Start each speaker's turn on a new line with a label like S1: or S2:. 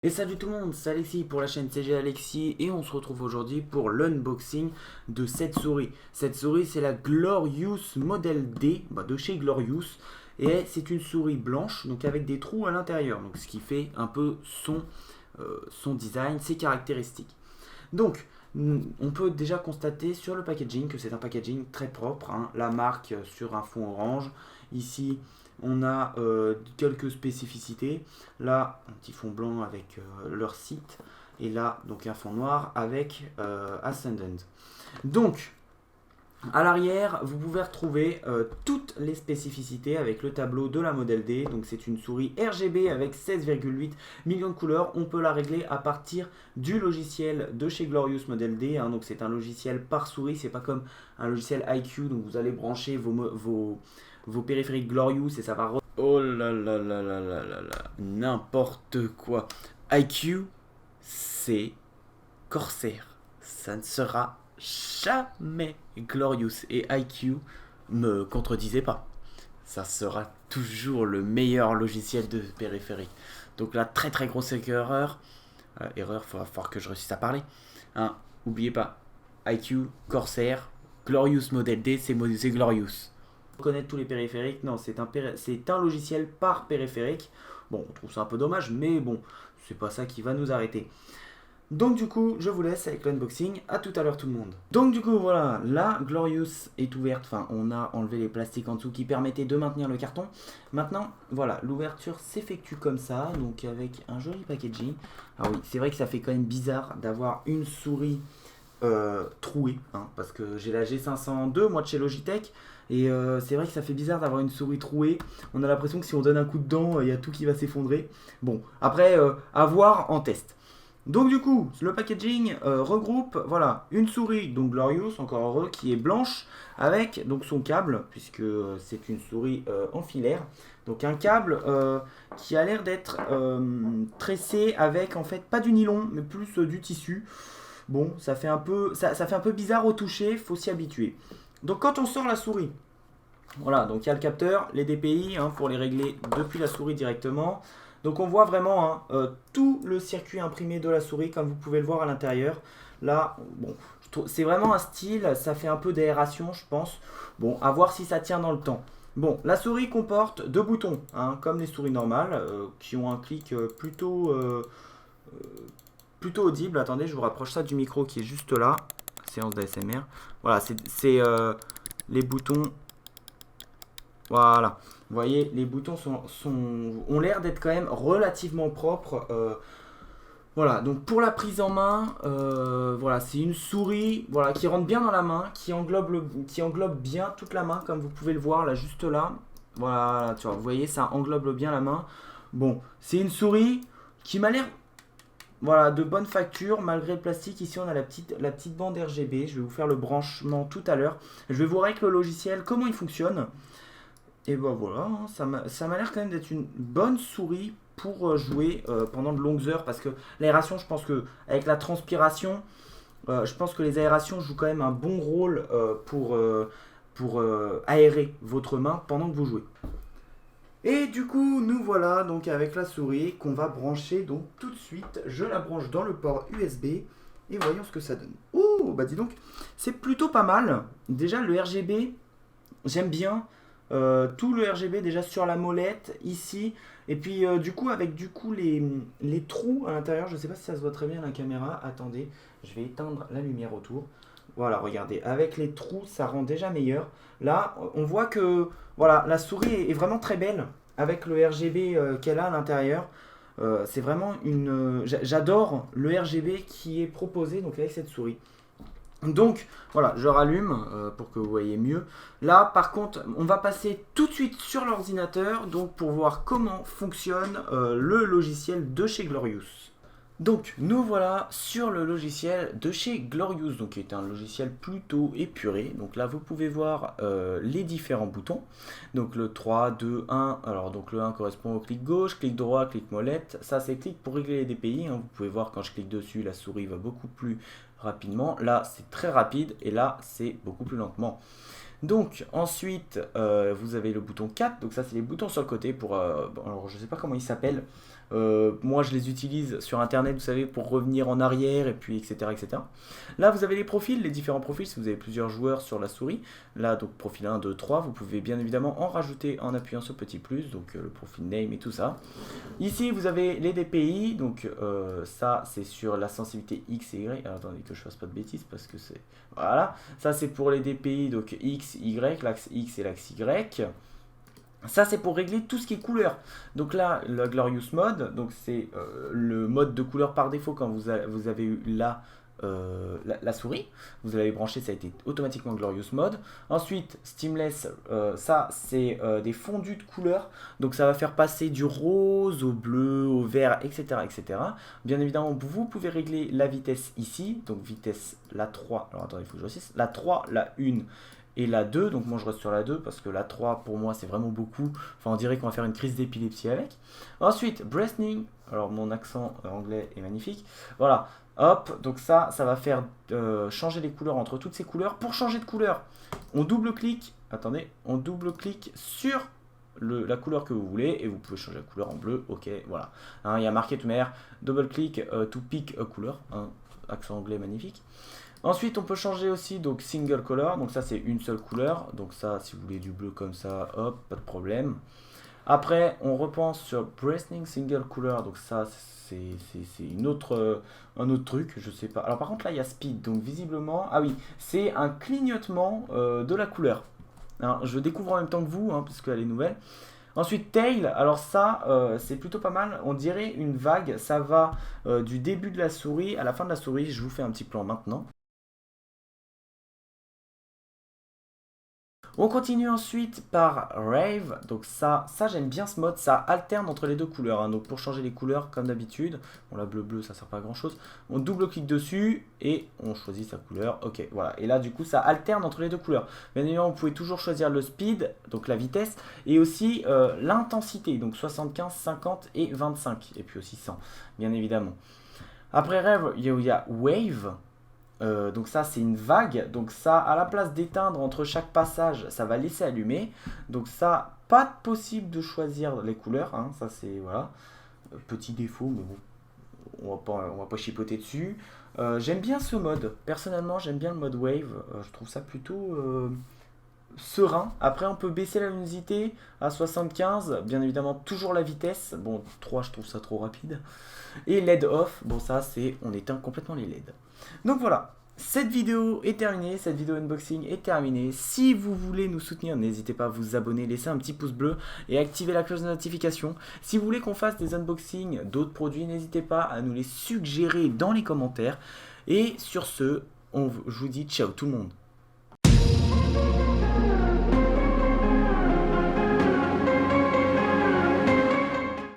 S1: Et salut tout le monde, c'est Alexis pour la chaîne CG Alexis et on se retrouve aujourd'hui pour l'unboxing de cette souris. Cette souris c'est la Glorious Model D de chez Glorious et c'est une souris blanche donc avec des trous à l'intérieur, donc ce qui fait un peu son design, ses caractéristiques. Donc on peut déjà constater sur le packaging que c'est un packaging très propre, hein. La marque sur un fond orange. Ici on a quelques spécificités. Là, un petit fond blanc avec leur site. Et là, donc un fond noir avec Ascendant. Donc, à l'arrière, vous pouvez retrouver toutes les spécificités avec le tableau de la Model D. Donc, c'est une souris RGB avec 16,8 millions de couleurs. On peut la régler à partir du logiciel de chez Glorious Model D, hein. Donc, c'est un logiciel par souris. C'est pas comme un logiciel IQ. Donc, vous allez brancher vos périphériques Glorious et ça va... Oh là là là là là là là. N'importe quoi. IQ, c'est Corsair. Ça ne sera jamais Glorious. Et IQ me contredisait pas. Ça sera toujours le meilleur logiciel de périphérique. Donc là, très très grosse erreur. Erreur, il va falloir que je réussisse à parler. Hein, oubliez pas. IQ, Corsair, Glorious Model D, c'est Glorious. Connaître tous les périphériques, non, c'est un logiciel par périphérique. Bon, on trouve ça un peu dommage, mais bon, c'est pas ça qui va nous arrêter. Donc du coup, je vous laisse avec l'unboxing. À tout à l'heure tout le monde. Donc du coup, voilà, la Glorious est ouverte. Enfin, on a enlevé les plastiques en dessous qui permettaient de maintenir le carton. Maintenant, voilà, l'ouverture s'effectue comme ça, donc avec un joli packaging. Ah oui, c'est vrai que ça fait quand même bizarre d'avoir une souris trouée, hein, parce que j'ai la G502, moi de chez Logitech. Et c'est vrai que ça fait bizarre d'avoir une souris trouée. On a l'impression que si on donne un coup dedans, il y a tout qui va s'effondrer. Bon, après, à voir en test. Donc du coup, le packaging regroupe, voilà, une souris, donc Glorious, encore heureux, qui est blanche, avec donc son câble, puisque c'est une souris en filaire. Donc un câble qui a l'air d'être tressé avec, en fait, pas du nylon, mais plus du tissu. Bon, ça fait un peu bizarre au toucher, faut s'y habituer. Donc quand on sort la souris, voilà, donc il y a le capteur, les DPI, hein, pour les régler depuis la souris directement. Donc on voit vraiment, hein, tout le circuit imprimé de la souris, comme vous pouvez le voir à l'intérieur. Là, bon, c'est vraiment un style, ça fait un peu d'aération, je pense. Bon, à voir si ça tient dans le temps. Bon, la souris comporte deux boutons, hein, comme les souris normales, qui ont un clic plutôt audible. Attendez, je vous rapproche ça du micro qui est juste là. Séance d'ASMR. Voilà, c'est les boutons. Voilà. Vous voyez, les boutons ont l'air d'être quand même relativement propres. Voilà, donc pour la prise en main, voilà, c'est une souris, voilà, qui rentre bien dans la main, qui englobe bien toute la main, comme vous pouvez le voir là, juste là. Voilà, tu vois, vous voyez, ça englobe bien la main. Bon, c'est une souris qui m'a l'air, voilà, de bonne facture malgré le plastique. Ici on a la petite bande RGB. Je vais vous faire le branchement tout à l'heure. Je vais vous voir avec le logiciel comment il fonctionne. Et ben voilà, hein, ça m'a l'air quand même d'être une bonne souris pour jouer pendant de longues heures. Parce que l'aération, je pense que avec la transpiration, je pense que les aérations jouent quand même un bon rôle pour aérer votre main pendant que vous jouez. Et du coup, nous voilà donc avec la souris qu'on va brancher donc tout de suite. Je la branche dans le port USB et voyons ce que ça donne. Oh, bah dis donc, c'est plutôt pas mal. Déjà le RGB, j'aime bien. Tout le RGB déjà sur la molette ici. Et puis du coup, avec les trous à l'intérieur, je ne sais pas si ça se voit très bien à la caméra. Attendez, je vais éteindre la lumière autour. Voilà, regardez, avec les trous, ça rend déjà meilleur. Là, on voit que voilà, la souris est vraiment très belle avec le RGB qu'elle a à l'intérieur. C'est vraiment j'adore le RGB qui est proposé donc avec cette souris. Donc voilà, je rallume pour que vous voyez mieux. Là par contre, on va passer tout de suite sur l'ordinateur donc pour voir comment fonctionne le logiciel de chez Glorious. Donc nous voilà sur le logiciel de chez Glorious, donc qui est un logiciel plutôt épuré. Donc là vous pouvez voir les différents boutons. Donc le 3, 2, 1, alors donc le 1 correspond au clic gauche, clic droit, clic molette. Ça c'est clic pour régler les DPI, hein. Vous pouvez voir quand je clique dessus, la souris va beaucoup plus rapidement. Là c'est très rapide et là c'est beaucoup plus lentement. Donc ensuite vous avez le bouton 4, donc ça c'est les boutons sur le côté pour, alors je sais pas comment il s'appelle. Moi je les utilise sur internet, vous savez, pour revenir en arrière et puis etc. etc. Là vous avez les profils, les différents profils si vous avez plusieurs joueurs sur la souris. Là donc profil 1, 2, 3, vous pouvez bien évidemment en rajouter en appuyant sur petit plus, donc le profil name et tout ça. Ici vous avez les DPI, donc ça c'est sur la sensibilité X et Y. Alors, attendez que je fasse pas de bêtises parce que c'est... Voilà, ça c'est pour les DPI, donc X, Y, l'axe X et l'axe Y. Ça c'est pour régler tout ce qui est couleur. Donc là, le Glorious Mode, donc c'est le mode de couleur par défaut quand vous avez eu la souris. Vous l'avez branché, ça a été automatiquement Glorious Mode. Ensuite, Steamless, ça c'est des fondus de couleurs. Donc ça va faire passer du rose au bleu, au vert, etc. etc. Bien évidemment, vous pouvez régler la vitesse ici. Donc vitesse la 3. Alors attendez, il faut que je réussisse. La 3, la 1 et la 2, donc moi je reste sur la 2 parce que la 3 pour moi c'est vraiment beaucoup, enfin on dirait qu'on va faire une crise d'épilepsie avec. Ensuite, brightening, alors mon accent anglais est magnifique, voilà, hop, donc ça va faire changer les couleurs entre toutes ces couleurs. Pour changer de couleur, on double-clique, attendez, on double-clique sur la couleur que vous voulez et vous pouvez changer la couleur en bleu, ok, voilà. Hein, il y a marqué tout manière, double-click to pick a couleur, hein, accent anglais magnifique. Ensuite, on peut changer aussi donc single color, donc ça c'est une seule couleur, donc ça si vous voulez du bleu comme ça, hop, pas de problème. Après, on repense sur brightening single color, donc ça c'est un autre truc, je sais pas. Alors par contre là il y a speed, donc visiblement, ah oui, c'est un clignotement de la couleur. Hein, je découvre en même temps que vous, hein, puisqu'elle est nouvelle. Ensuite, tail, alors ça, c'est plutôt pas mal. On dirait une vague, ça va du début de la souris à la fin de la souris. Je vous fais un petit plan maintenant. On continue ensuite par Rave, donc ça j'aime bien ce mode, ça alterne entre les deux couleurs, hein. Donc pour changer les couleurs comme d'habitude, bon la bleu ça sert pas à grand chose, on double-clique dessus et on choisit sa couleur, ok voilà, et là du coup ça alterne entre les deux couleurs. Bien évidemment vous pouvez toujours choisir le speed, donc la vitesse, et aussi l'intensité, donc 75, 50 et 25, et puis aussi 100, bien évidemment. Après Rave, il y a Wave. Donc ça c'est une vague, donc ça à la place d'éteindre entre chaque passage, ça va laisser allumer. Donc ça, pas possible de choisir les couleurs, hein. Ça c'est voilà, petit défaut, mais bon, on va pas chipoter dessus. J'aime bien ce mode, personnellement j'aime bien le mode Wave, je trouve ça plutôt serein. Après on peut baisser la luminosité à 75, bien évidemment toujours la vitesse, bon 3 je trouve ça trop rapide. Et LED off, bon ça c'est, on éteint complètement les LED. Donc voilà, cette vidéo est terminée, cette vidéo unboxing est terminée. Si vous voulez nous soutenir, n'hésitez pas à vous abonner, laisser un petit pouce bleu et activer la cloche de notification. Si vous voulez qu'on fasse des unboxings d'autres produits, n'hésitez pas à nous les suggérer dans les commentaires. Et sur ce, je vous dis ciao tout le monde.